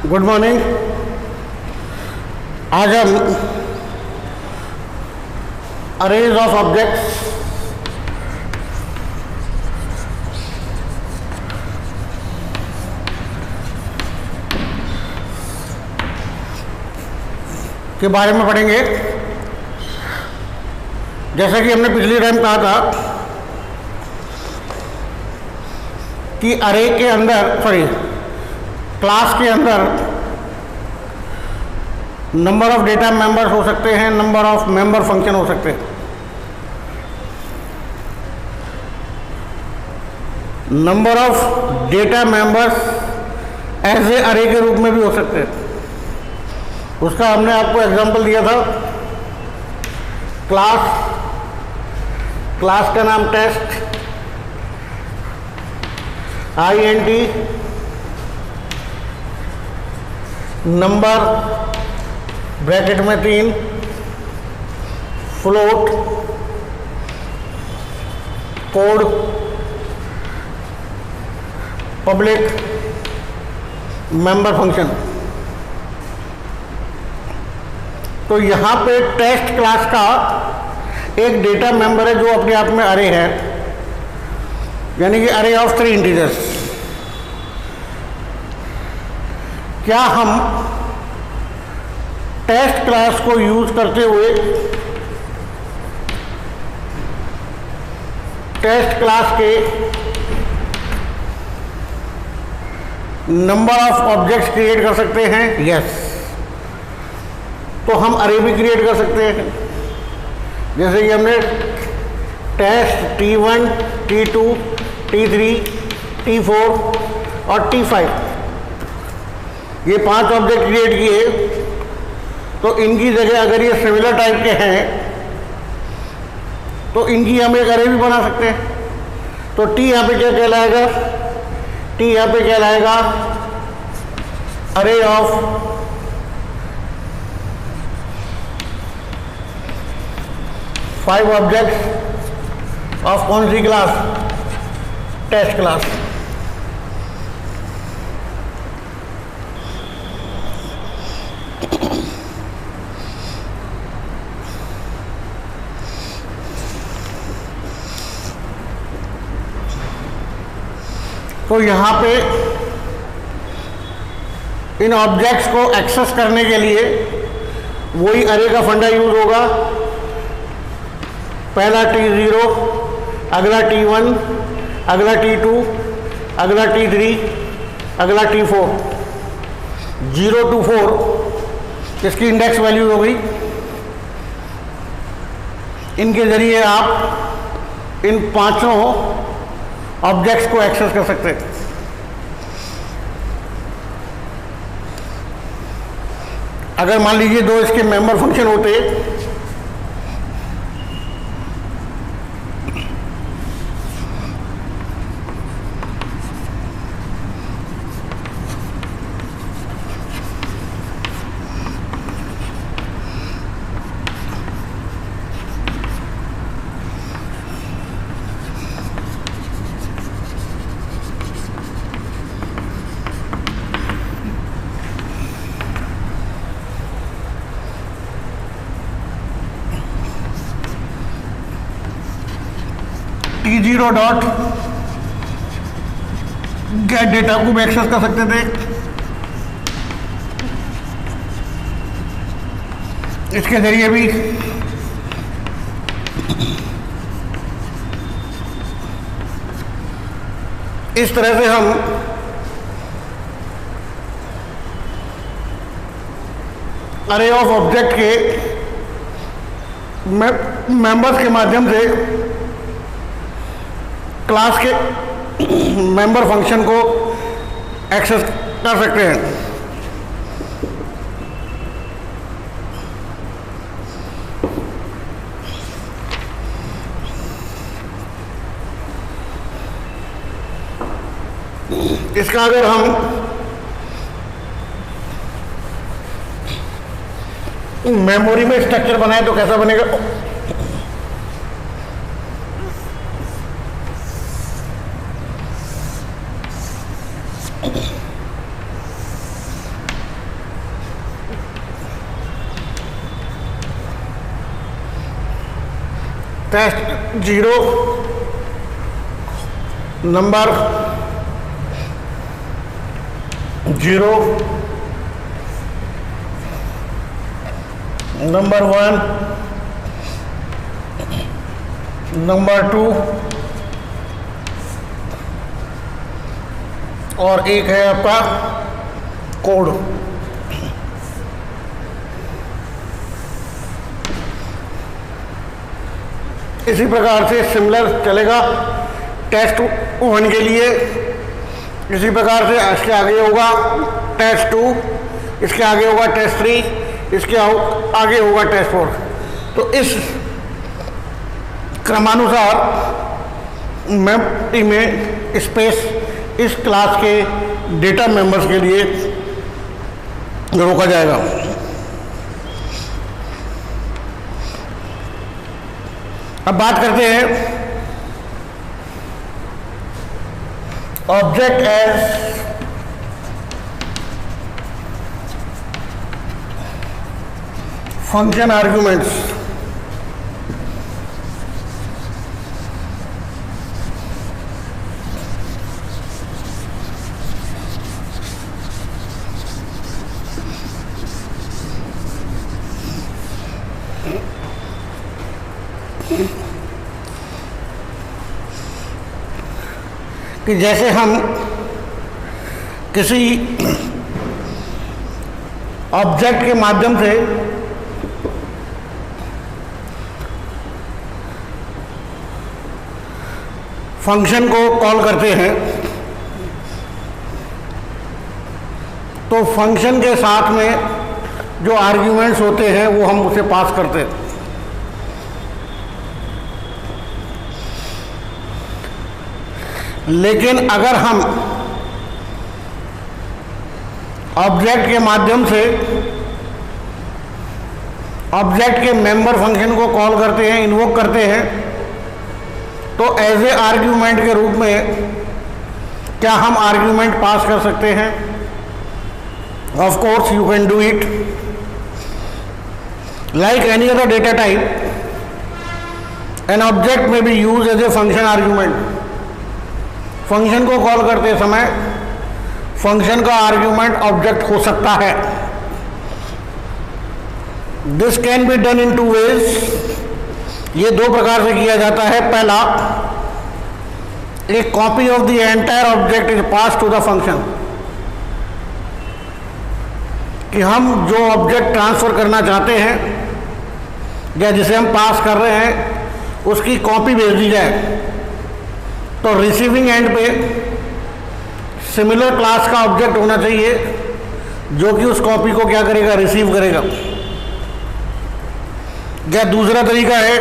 Good morning. आज हम arrays of objects के बारे में पढ़ेंगे। जैसा कि हमने पिछली टाइम कहा था कि अरे के अंदर क्लास के अंदर नंबर ऑफ डेटा मेंबर्स हो सकते हैं, नंबर ऑफ मेंबर फंक्शन हो सकते हैं। Number of data members as a array के रूप में भी हो सकते हैं। उसका हमने आपको एग्जांपल दिया था। क्लास का नाम टेस्ट, INT, नंबर ब्रैकेट में 3, float, code, public, member function. तो यहाँ पे टेस्ट क्लास का एक डेटा मेंबर है जो अपने आप में अरे है, यानी कि अरे ऑफ 3 इंटीजर्स। क्या हम टेस्ट क्लास को यूज करते हुए टेस्ट क्लास के नंबर ऑफ ऑब्जेक्ट्स क्रिएट कर सकते हैं? यस। तो हम अरे भी क्रिएट कर सकते हैं। जैसे कि हमने test T1, T2, T3, T4 और T5 ये 5 ऑब्जेक्ट क्रिएट किए, तो इनकी जगह अगर ये सिमिलर टाइप के हैं तो इनकी हम एक अरे भी बना सकते हैं। तो T यहाँ पे क्या कहलाएगा? T यहाँ पे कहलाएगा अरे ऑफ फाइव ऑब्जेक्ट्स ऑफ कौन सी क्लास? Test class. तो यहां पे इन ऑब्जेक्ट्स को एक्सेस करने के लिए वही अरे का फंडा यूज होगा। पहला T0, अगला T1, अगला T2, अगला T3, अगला T4। 0 to 4 इसकी इंडेक्स वैल्यू हो गई। इनके जरिए आप इन 5 ऑब्जेक्ट्स को एक्सेस कर सकते हैं। अगर मान लीजिए 2 इसके मेंबर फंक्शन होते T0 डॉट गेट डेटा को भी एक्सेस कर सकते थे। इसके जरिए भी इस तरह से हम अरे ऑफ ऑब्जेक्ट के मेंबर्स के माध्यम से क्लास के मेंबर फंक्शन को एक्सेस कर सकते हैं। इसका अगर हम मेमोरी में स्ट्रक्चर बनाए तो कैसा बनेगा? टेस्ट 0 नंबर 0 नंबर 1 नंबर 2 और एक है आपका कोड। इसी प्रकार से सिमिलर चलेगा टेस्ट 1 के लिए। इसी प्रकार से इसके आगे होगा टेस्ट 2, इसके आगे होगा टेस्ट 3, इसके आगे होगा टेस्ट 4। तो इस क्रमानुसार मेमोरी में स्पेस इस क्लास के डेटा मेंबर्स के लिए रोका जाएगा। अब बात करते हैं ऑब्जेक्ट एज फंक्शन आर्ग्यूमेंट्स। कि जैसे हम किसी ऑब्जेक्ट के माध्यम से फंक्शन को कॉल करते हैं तो फंक्शन के साथ में जो आर्ग्यूमेंट्स होते हैं वो हम उसे पास करते हैं। लेकिन अगर हम ऑब्जेक्ट के माध्यम से ऑब्जेक्ट के मेंबर फंक्शन को कॉल करते हैं, इन्वोक करते हैं, तो एज ए आर्ग्यूमेंट के रूप में क्या हम आर्ग्यूमेंट पास कर सकते हैं? Of course you can do it like any other data type. An object में be use as a function argument. Function को कॉल करते समय फंक्शन का आर्ग्यूमेंट ऑब्जेक्ट हो सकता है। This can be done in 2 ways. ये 2 प्रकार से किया जाता है। पहला, एक copy of the entire object is pass to the function, कि हम जो ऑब्जेक्ट ट्रांसफर करना चाहते हैं या जिसे हम पास कर रहे हैं उसकी कॉपी भेज दी जाए। तो रिसीविंग एंड पे सिमिलर क्लास का ऑब्जेक्ट होना चाहिए जो कि उस कॉपी को क्या करेगा, रिसीव करेगा। या दूसरा तरीका है,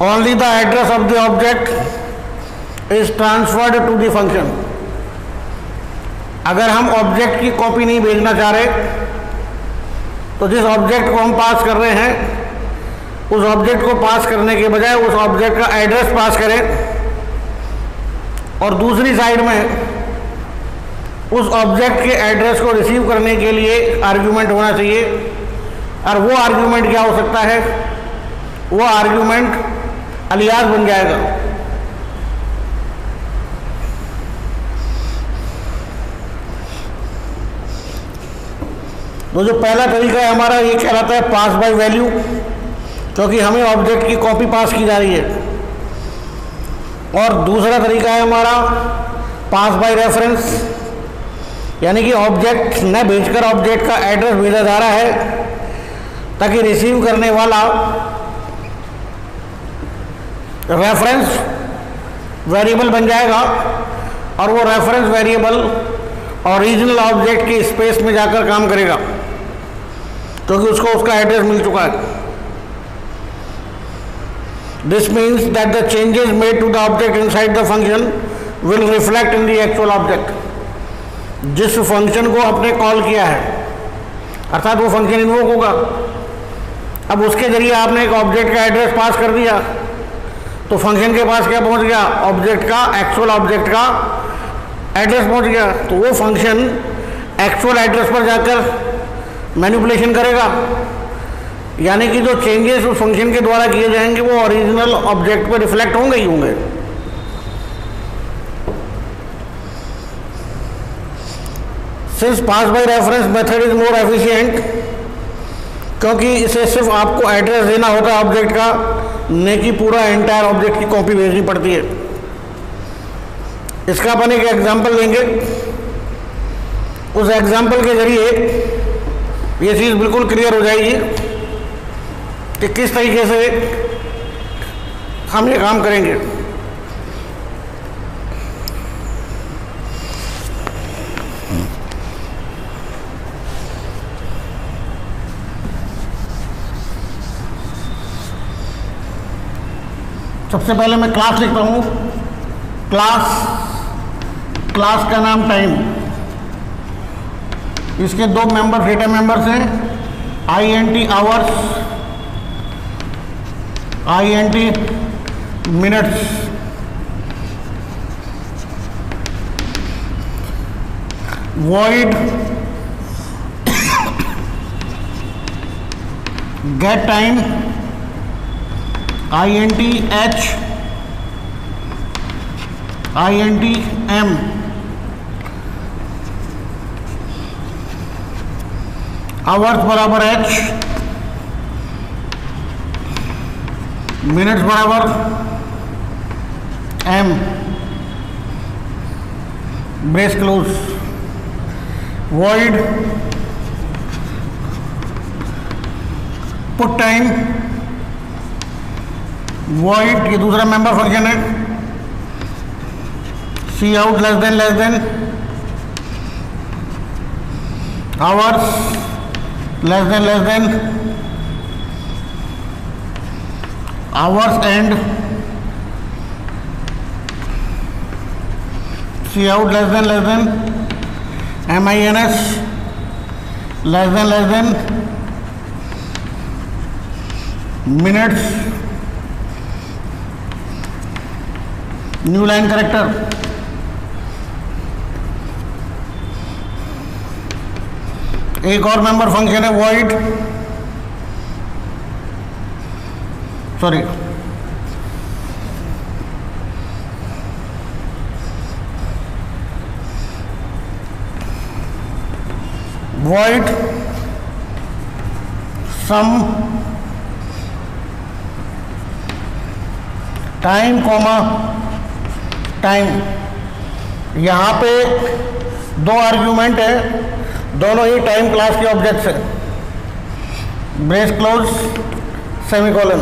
only the address of the object is transferred to the function. अगर हम ऑब्जेक्ट की कॉपी नहीं भेजना चाह रहे तो जिस ऑब्जेक्ट को हम पास कर रहे हैं उस ऑब्जेक्ट को पास करने के बजाय उस ऑब्जेक्ट का एड्रेस पास करें, और दूसरी साइड में उस ऑब्जेक्ट के एड्रेस को रिसीव करने के लिए आर्ग्यूमेंट होना चाहिए। और वो आर्ग्यूमेंट क्या हो सकता है? वो आर्ग्यूमेंट अलियास बन जाएगा। तो जो पहला तरीका है हमारा, ये कहलाता है पास बाय वैल्यू, क्योंकि हमें ऑब्जेक्ट की कॉपी पास की जा रही है। और दूसरा तरीका है हमारा पास बाय रेफरेंस, यानी कि ऑब्जेक्ट न भेजकर ऑब्जेक्ट का एड्रेस भेजा जा रहा है ताकि रिसीव करने वाला रेफरेंस वेरिएबल बन जाएगा और वो रेफरेंस वेरिएबल ओरिजिनल ऑब्जेक्ट की स्पेस में जाकर काम करेगा क्योंकि उसको उसका एड्रेस मिल चुका है। This means that the changes made to the object inside the function will reflect in the actual object। जिस फंक्शन को आपने कॉल किया है अर्थात वो फंक्शन इन्वोक होगा। अब उसके जरिए आपने एक ऑब्जेक्ट का एड्रेस पास कर दिया तो फंक्शन के पास क्या पहुंच गया? ऑब्जेक्ट का, एक्चुअल ऑब्जेक्ट का एड्रेस पहुंच गया। तो वो फंक्शन एक्चुअल एड्रेस पर जाकर मैनिपुलेशन करेगा यानी कि जो चेंजेस उस फंक्शन के द्वारा किए जाएंगे वो ओरिजिनल ऑब्जेक्ट पर रिफ्लेक्ट होंगे ही होंगे। Since pass by reference method is more efficient, क्योंकि इसे सिर्फ आपको एड्रेस देना होता है ऑब्जेक्ट का, न कि पूरा एंटायर ऑब्जेक्ट की कॉपी भेजनी पड़ती है। इसका अपन एक एग्जांपल लेंगे, उस एग्जांपल के जरिए ये चीज़ बिल्कुल क्लियर हो जाएगी कि किस तरीके से हम ये काम करेंगे। सबसे पहले मैं क्लास लिखता हूँ। क्लास का नाम टाइम, इसके दो मेंबर डेटा मेंबर्स हैं, INT hours, INT minutes. void get time, INT H, INT M। Hours बराबर H, मिनट्स बराबर M, brace close. void put time, void ये दूसरा मेंबर फंक्शन है, cout less than hours less than hours and cout less than MINS less than minutes new line character. एक और member function है void, sorry void sum time comma time. यहाँ पे दो argument है, दोनों ही टाइम क्लास के ऑब्जेक्ट्स है, ब्रेस क्लोज सेमीकोलन।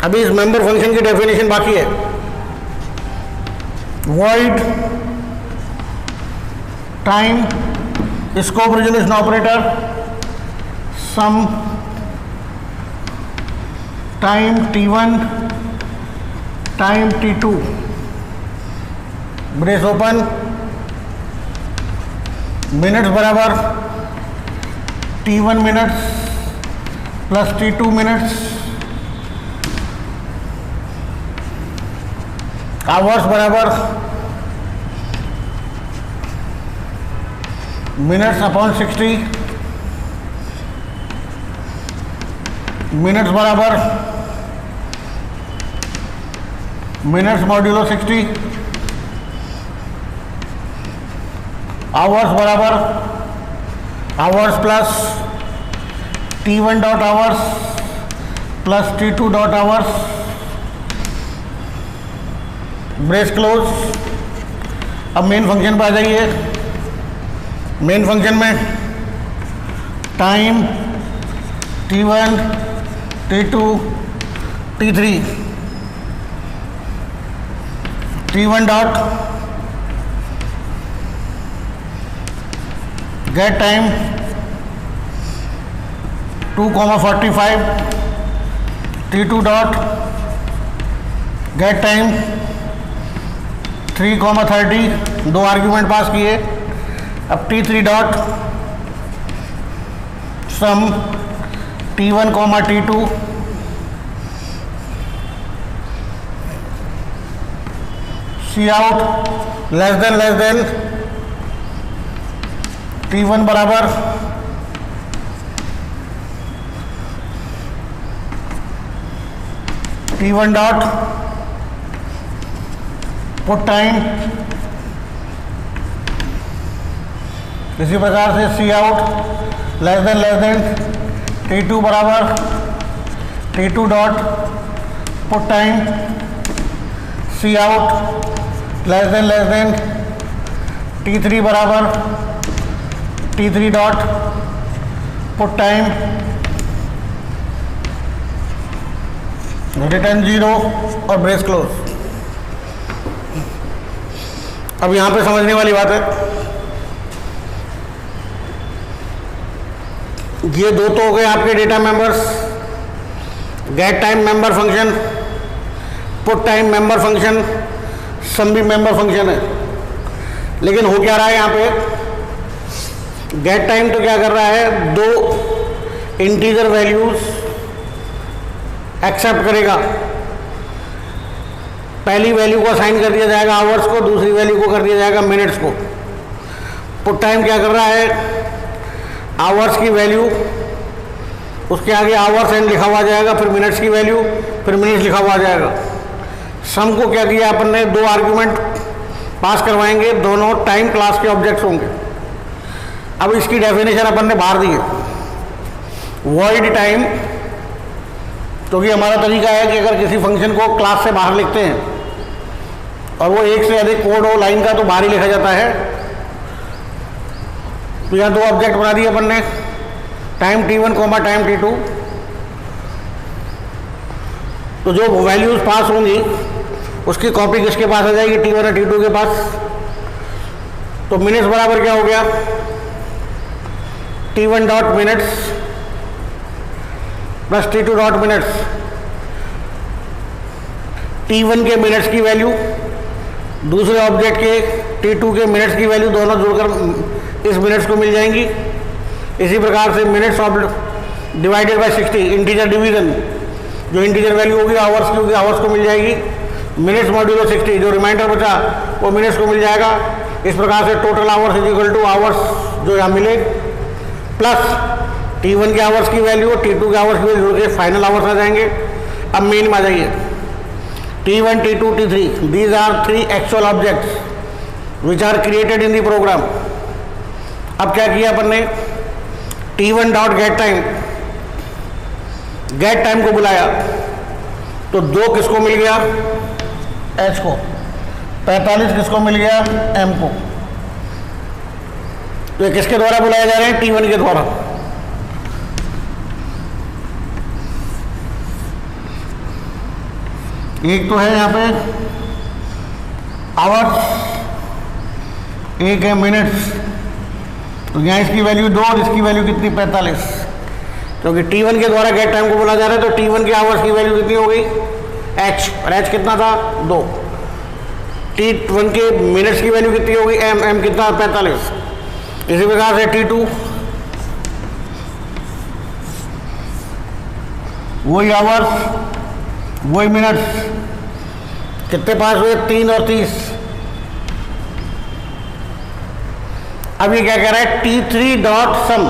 अभी इस मेंबर फंक्शन की डेफिनेशन बाकी है। void time scope resolution operator sum time T1 time T2 brace open, minutes बराबर T1 minutes plus T2 minutes, hours बराबर मिनट्स अपॉन 60, मिनट्स बराबर मिनट्स मॉड्यूलो 60, आवर्स बराबर hours plus T1 dot hours plus T2 dot hours, brace close. अब main function पर आ जाइए। Main function में time T1 T2 T3, T1 dot get time 2,45, T2 dot get time 3,30, दो argument pass किए। अब T3 dot सम T1 T2 सी out less then T1 बराबर T1 dot put time, इसी प्रकार से सी आउट लेस देन T2 बराबर T2 dot put time, सी out less then T3 बराबर T3 dot put time, return 0 और brace close. अब यहां पे समझने वाली बात है, ये दो तो हो गए आपके data members, get time member function, put time member function, sum भी मेंबर फंक्शन है। लेकिन हो क्या रहा है यहां पे, गेट टाइम तो क्या कर रहा है, दो इंटीजर वैल्यूज एक्सेप्ट करेगा। पहली वैल्यू को असाइन कर दिया जाएगा आवर्स को, दूसरी वैल्यू को कर दिया जाएगा मिनट्स को। पुट टाइम क्या कर रहा है, आवर्स की वैल्यू, उसके आगे आवर्स एंड लिखा हुआ जाएगा, फिर मिनट्स की वैल्यू, फिर मिनट्स लिखा हुआ जाएगा। सम को क्या किया अपन ने, दो आर्ग्यूमेंट पास करवाएंगे, दोनों टाइम क्लास के ऑब्जेक्ट्स होंगे। अब इसकी डेफिनेशन अपन ने बाहर दी है, वॉइड टाइम, क्योंकि हमारा तरीका है कि अगर किसी फंक्शन को क्लास से बाहर लिखते हैं और वो एक से अधिक कोड हो लाइन का, तो बाहर ही लिखा जाता है। तो यहाँ दो ऑब्जेक्ट बना दिए अपन ने, time T1 coma time T2। तो जो वैल्यूज पास होंगी उसकी कॉपी किसके पास आ जाएगी, T1 और T2 के पास। तो मिनट्स बराबर क्या हो गया, T1 dot minutes plus T2 dot minutes. T1 के मिनट्स की वैल्यू, दूसरे ऑब्जेक्ट के T2 के मिनट्स की वैल्यू, दोनों जुड़कर इस मिनट्स को मिल जाएंगी। इसी प्रकार से minutes of divided by 60, integer division, जो इंटीजर वैल्यू होगी आवर्स की होगी, आवर्स को मिल जाएगी। मिनट्स मॉड्यूलो 60, जो रिमाइंडर बचा वो मिनट्स को मिल जाएगा। इस प्रकार से total hours is equal two hours जो यहाँ मिले, प्लस T1 के आवर्स की वैल्यू, T2 के आवर्स की वैल्यू जोड़ के फाइनल आवर्स आ जाएंगे। अब मेन में आ जाइए, T1, T2, T3, these are 3 actual objects which are created in the program। अब क्या किया अपन ने, T1 dot get time, get time को बुलाया, तो 2 किसको मिल गया, H को, 45 किसको मिल गया, M को। तो ये किसके द्वारा बुलाए जा रहे हैं, T1 के द्वारा। एक तो है यहाँ पे आवर्स, एक है मिनट्स। तो यहाँ इसकी वैल्यू 2 और इसकी वैल्यू कितनी, 45, क्योंकि T1 के द्वारा गेट टाइम को बोला जा रहा है। तो T1 के आवर्स की वैल्यू कितनी हो गई, H, और H कितना था, 2। T1 के मिनट्स की वैल्यू कितनी हो गई, M कितना, 45। इसी प्रकार से T2, वही आवर्स वही मिनट्स, कितने पास हुए, 3 और 30। अब ये क्या कह रहा है, T3 डॉट सम,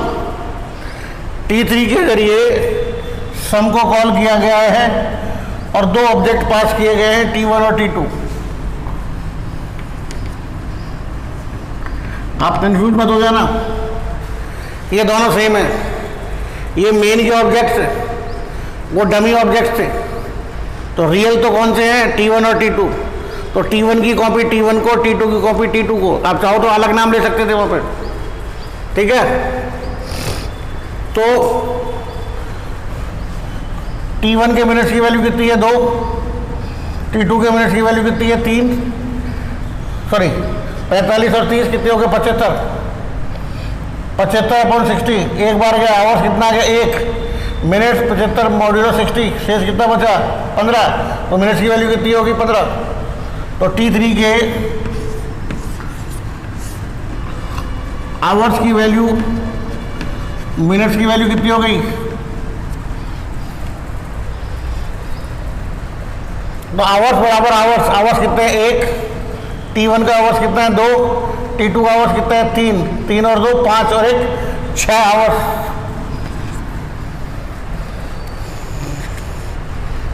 T3 के जरिए सम को कॉल किया गया है और 2 ऑब्जेक्ट पास किए गए हैं, T1 और T2। आप कंफ्यूज मत हो जाना, ये दोनों सेम है। ये मेन के ऑब्जेक्ट्स है, वो डमी ऑब्जेक्ट्स थे। तो रियल तो कौन से हैं, T1 और T2। तो T1 की कॉपी T1 को, T2 की कॉपी T2 को। आप चाहो तो अलग नाम ले सकते थे वहां पर, ठीक है। तो T1 के मिनट्स की वैल्यू कितनी है, 2। T2 के मिनट्स की वैल्यू कितनी है, 3, सॉरी 45 और 30 कितने हो गए, 75। 75/60, एक बार गया, आवर्स कितना आ गया, 1 मिनट्स 75 मॉड्यूलो 60, शेष कितना बचा, 15। तो मिनट्स की वैल्यू कितनी होगी, 15। तो T3 के आवर्स की वैल्यू, मिनट्स की वैल्यू कितनी हो गई, तो आवर्स बराबर आवर्स, आवर्स कितने हैं, 1। T1 का आवर्स कितना है, 2। T2 का आवर्स कितना है, 3। 3 और 2 5 और 1 6 आवर्स।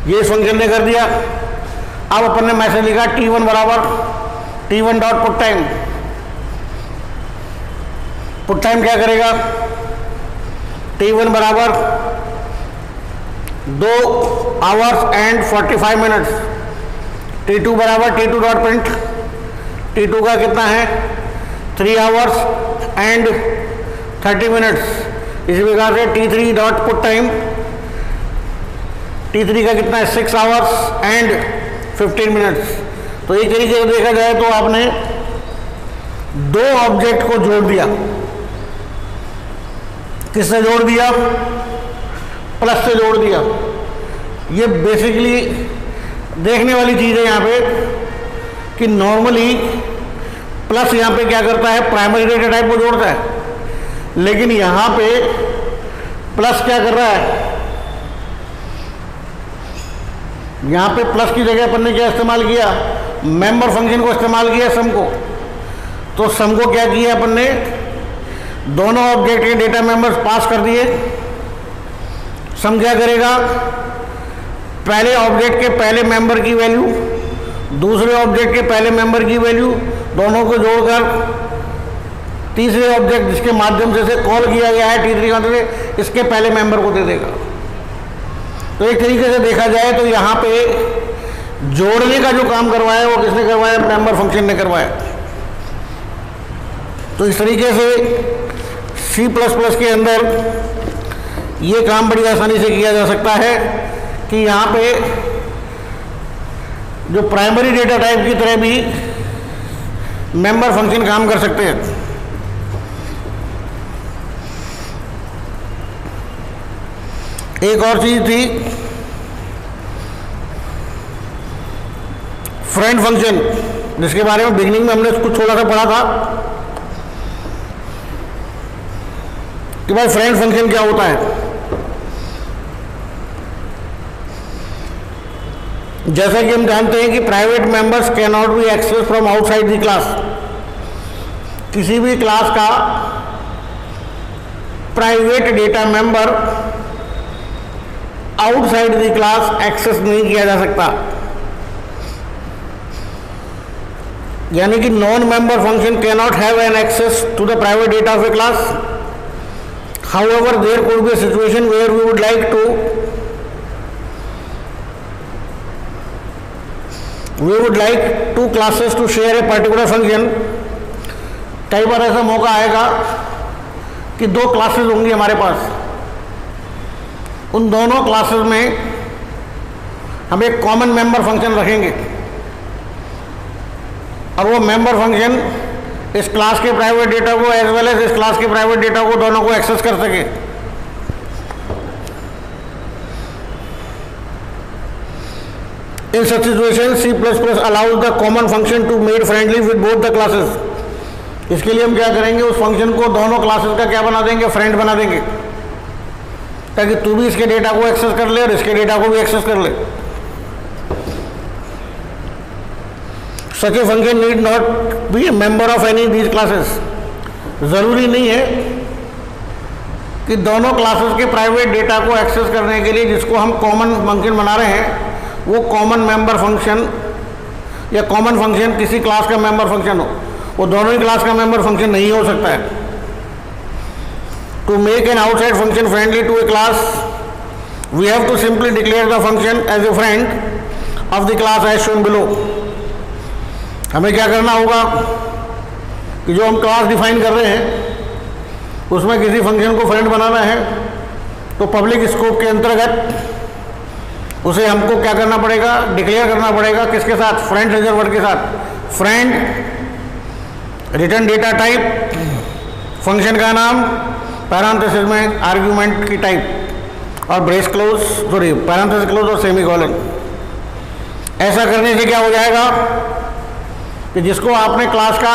ये इस फंक्शन ने कर दिया। अब अपन ने मैसेज लिखा T1 बराबर T1 dot put time. Put time क्या करेगा? T1 बराबर 2 आवर्स एंड 45 मिनट्स। T2 बराबर T2 डॉट प्रिंट। T2 का कितना है? 3 आवर्स एंड 30 मिनट्स। इसी प्रकार से T3 dot put time. T3 का कितना है? 6 आवर्स एंड 15 मिनट्स। तो एक तरीके से देखा जाए तो आपने दो ऑब्जेक्ट को जोड़ दिया। किससे जोड़ दिया? प्लस से जोड़ दिया। ये बेसिकली देखने वाली चीज़ है यहाँ पे कि नॉर्मली प्लस यहाँ पे क्या करता है? प्राइमरी डेटा टाइप को जोड़ता है, लेकिन यहाँ पे प्लस क्या कर रहा है? यहाँ पे प्लस की जगह अपन ने क्या इस्तेमाल किया? मेंबर फंक्शन को इस्तेमाल किया, सम को। तो सम को क्या किया अपन ने? दोनों ऑब्जेक्ट के डेटा मेंबर्स पास कर दिए। सम क्या करेगा? पहले ऑब्जेक्ट के पहले मेंबर की वैल्यू, दूसरे ऑब्जेक्ट के पहले मेंबर की वैल्यू, दोनों को जोड़कर तीसरे ऑब्जेक्ट जिसके माध्यम से कॉल किया गया है T3 का, इसके पहले मेंबर को दे देगा। तो एक तरीके से देखा जाए तो यहाँ पे जोड़ने का जो काम करवाया वो किसने करवाया? मेंबर फंक्शन ने करवाया। तो इस तरीके से C++ के अंदर ये काम बड़ी आसानी से किया जा सकता है कि यहाँ पे जो प्राइमरी डेटा टाइप की तरह भी मेंबर फंक्शन काम कर सकते हैं। एक और चीज थी फ्रेंड फंक्शन, जिसके बारे में बिगिनिंग में हमने कुछ थोड़ा सा पढ़ा था कि भाई फ्रेंड फंक्शन क्या होता है। जैसा कि हम जानते हैं कि private members can not be access from outside the class. किसी भी क्लास का private data member outside the class access नहीं किया जा सकता। यानी कि non member function can not have an access to the private data of a class. However, there could be a situation where we would like two classes to share a particular function। कई बार ऐसा मौका आएगा कि दो classes होंगी हमारे पास, उन दोनों क्लासेस में हम एक कॉमन मेंबर फंक्शन रखेंगे और वो मेंबर फंक्शन इस क्लास के प्राइवेट डेटा को एज वेल एज इस क्लास के प्राइवेट डेटा को दोनों को एक्सेस कर सके। In such situation C++ allows the common function to made friendly with both the classes. इसके लिए हम क्या करेंगे? उस फंक्शन को दोनों क्लासेस का क्या बना देंगे? फ्रेंड बना देंगे, ताकि तू भी इसके डेटा को एक्सेस कर ले और इसके डेटा को भी एक्सेस कर ले। Such a function need not be a member of any of these classes। ज़रूरी नहीं है कि दोनों क्लासेस के प्राइवेट डेटा को एक्सेस करने के लिए जिसको हम कॉमन फंक्शन बना रहे हैं वो कॉमन मेंबर फंक्शन या कॉमन फंक्शन किसी क्लास का मेंबर फंक्शन हो। वो दोनों ही क्लास का मेंबर फंक्शन नहीं हो सकता है। To make an outside function friendly to a class we have to simply declare the function as a friend of the class as shown below. हमें क्या करना होगा कि जो हम क्लास डिफाइन कर रहे हैं उसमें किसी फंक्शन को फ्रेंड बनाना है, तो पब्लिक स्कोप के अंतर्गत उसे हमको क्या करना पड़ेगा? डिक्लेयर करना पड़ेगा। किसके साथ? फ्रेंड रिजर्वर के साथ। Friend return data type, function का नाम, पैरेंथेसिस में आर्ग्यूमेंट की टाइप और brace close, sorry parenthesis close और सेमीकोलन। ऐसा करने से क्या हो जाएगा कि जिसको आपने क्लास का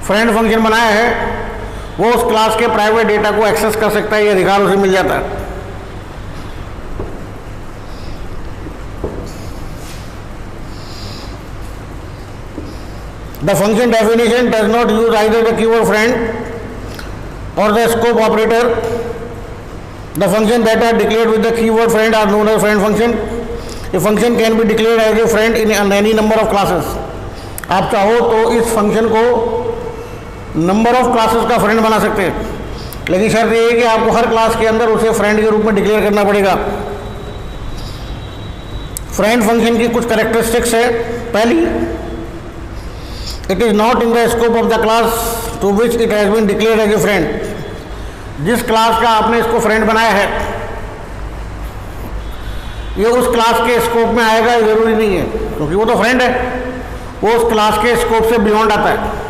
फ्रेंड फंक्शन बनाया है वो उस क्लास के प्राइवेट डेटा को एक्सेस कर सकता है, ये अधिकार उसे मिल जाता है। The function definition does not use either the keyword friend और the scope operator. The function that are declared with the keyword friend are known as friend function. A function can be declared as a friend in any number of classes. आप चाहो तो इस function को number of classes का friend बना सकते हैं, लेकिन शर्त ये है कि आपको हर क्लास के अंदर उसे फ्रेंड के रूप में डिक्लेयर करना पड़ेगा। फ्रेंड फंक्शन की कुछ कैरेक्टरिस्टिक्स है। पहली, it is not in the scope of the class to which it has been declared as a friend. जिस क्लास का आपने इसको फ्रेंड बनाया है ये उस क्लास के स्कोप में आएगा जरूरी नहीं है, क्योंकि वो तो फ्रेंड है, वो उस क्लास के स्कोप से बियॉन्ड आता है।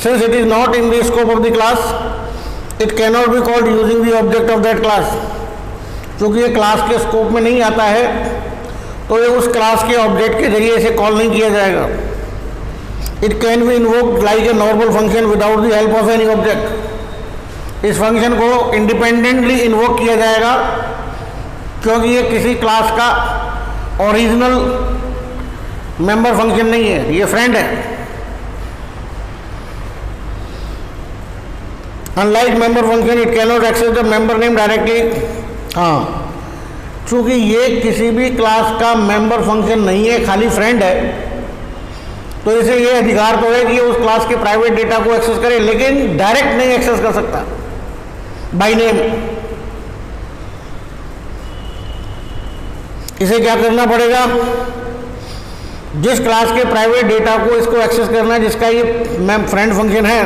Since it is not in the scope of the class it can not be called using the object of that class. क्योंकि ये क्लास के स्कोप में नहीं आता है तो ये उस क्लास के ऑब्जेक्ट के जरिए इसे कॉल नहीं किया जाएगा। It can be invoked like a normal function without the help of any object. इस फंक्शन को इंडिपेंडेंटली इन्वोक किया जाएगा क्योंकि ये किसी क्लास का ओरिजिनल मेंबर फंक्शन नहीं है, ये फ्रेंड है। Unlike member function it can not access the member name directly. हाँ, चूंकि ये किसी भी क्लास का मेंबर फंक्शन नहीं है, खाली फ्रेंड है, तो इसे ये अधिकार तो है कि ये उस क्लास के प्राइवेट डेटा को एक्सेस करे, लेकिन डायरेक्ट नहीं एक्सेस कर सकता बाय नेम। इसे क्या करना पड़ेगा, जिस क्लास के प्राइवेट डेटा को इसको एक्सेस करना है, जिसका ये फ्रेंड फंक्शन है,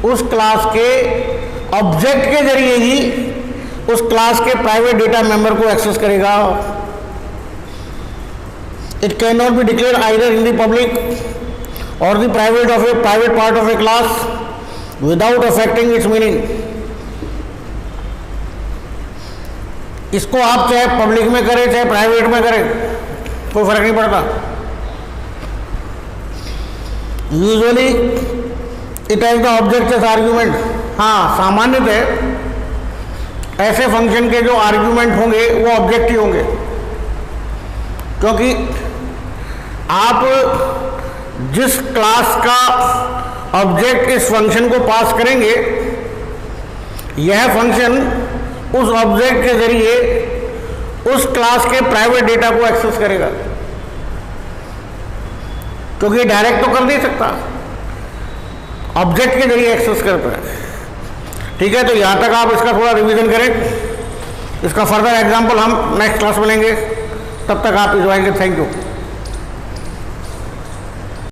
उस क्लास के ऑब्जेक्ट के जरिए ही उस क्लास के प्राइवेट डेटा मेंबर को एक्सेस करेगा। It can not be declare either in the public और the private part of a class without affecting its meaning. इसको आप चाहे पब्लिक में करें चाहे प्राइवेट में करें, कोई फर्क नहीं पड़ता। Usually it has the object as argument. हाँ, सामान्यतः ऐसे फंक्शन के जो आर्ग्यूमेंट होंगे वो ऑब्जेक्ट ही होंगे, क्योंकि आप जिस क्लास का ऑब्जेक्ट इस फंक्शन को पास करेंगे, यह फंक्शन उस ऑब्जेक्ट के जरिए उस क्लास के प्राइवेट डेटा को एक्सेस करेगा, क्योंकि डायरेक्ट तो कर नहीं सकता, ऑब्जेक्ट के जरिए एक्सेस करता है। ठीक है, तो यहाँ तक आप इसका थोड़ा रिवीजन करें। इसका फर्दर एग्जांपल हम नेक्स्ट क्लास में लेंगे। तब तक आप एंजॉय करें। Thank you.